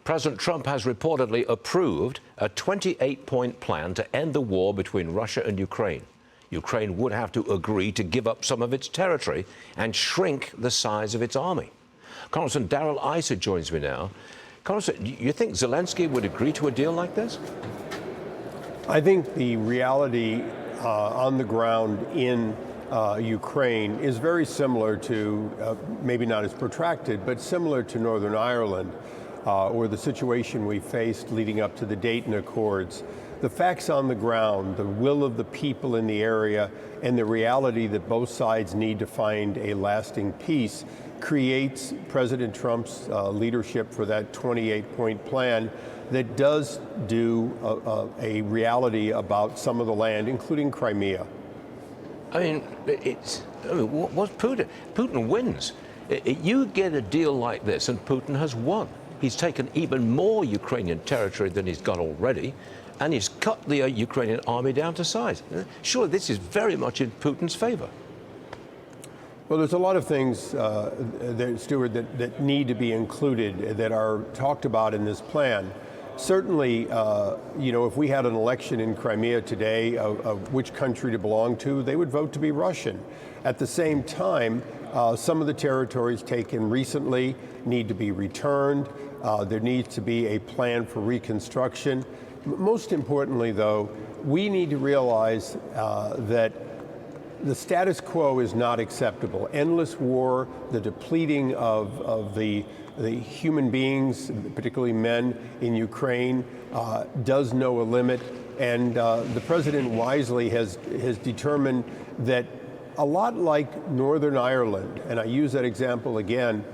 President Trump has reportedly approved a 28-point plan to end the war between Russia and Ukraine. Ukraine would have to agree to give up some of its territory and shrink the size of its army. Congressman Darrell Issa joins me now. Congressman, do you think Zelensky would agree to a deal like this? I think the reality on the ground in Ukraine is very similar to, maybe not as protracted, but similar to Northern Ireland or the situation we faced leading up to the Dayton Accords. The facts on the ground, the will of the people in the area, and the reality that both sides need to find a lasting peace creates President Trump's leadership for that 28-point plan that does do a reality about some of the land, including Crimea. I mean, what's Putin? Putin wins. You get a deal like this, and Putin has won. He's taken even more Ukrainian territory than he's got already, and he's cut the Ukrainian army down to size. Sure, this is very much in Putin's favor. Well, there's a lot of things, Stuart, that need to be included, that are talked about in this plan. Certainly, if we had an election in Crimea today of which country to belong to, they would vote to be Russian. At the same time, some of the territories taken recently need to be returned. There needs to be a plan for reconstruction. Most importantly, though, we need to realize that the status quo is not acceptable. Endless war, the depleting of the human beings, particularly men in Ukraine, does know a limit. And the president wisely has determined that a lot like Northern Ireland, and I use that example again,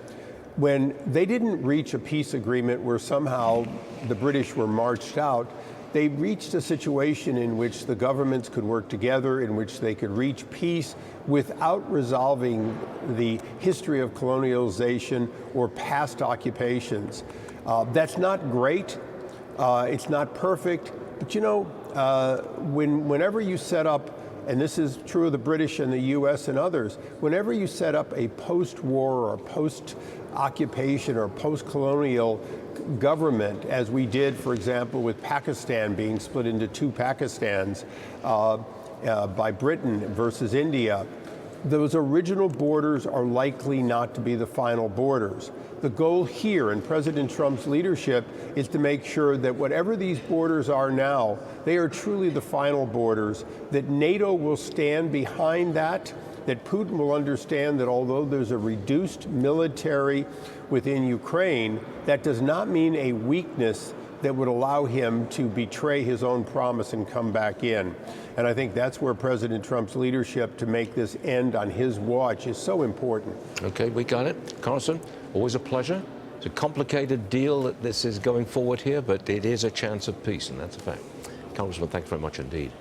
when they didn't reach a peace agreement where somehow the British were marched out, they reached a situation in which the governments could work together, in which they could reach peace without resolving the history of colonialization or past occupations. That's not great. It's not perfect. But whenever you set up, and this is true of the British and the US and others, whenever you set up a post-war or post-occupation or post-colonial government, as we did, for example, with Pakistan being split into two Pakistans by Britain versus India, those original borders are likely not to be the final borders. The goal here in President Trump's leadership is to make sure that whatever these borders are now, they are truly the final borders, that NATO will stand behind that Putin will understand that although there's a reduced military within Ukraine, that does not mean a weakness that would allow him to betray his own promise and come back in. And I think that's where President Trump's leadership to make this end on his watch is so important. Okay, we got it. Congressman, always a pleasure. It's a complicated deal that this is going forward here, but it is a chance of peace, and that's a fact. Congressman, thanks very much indeed.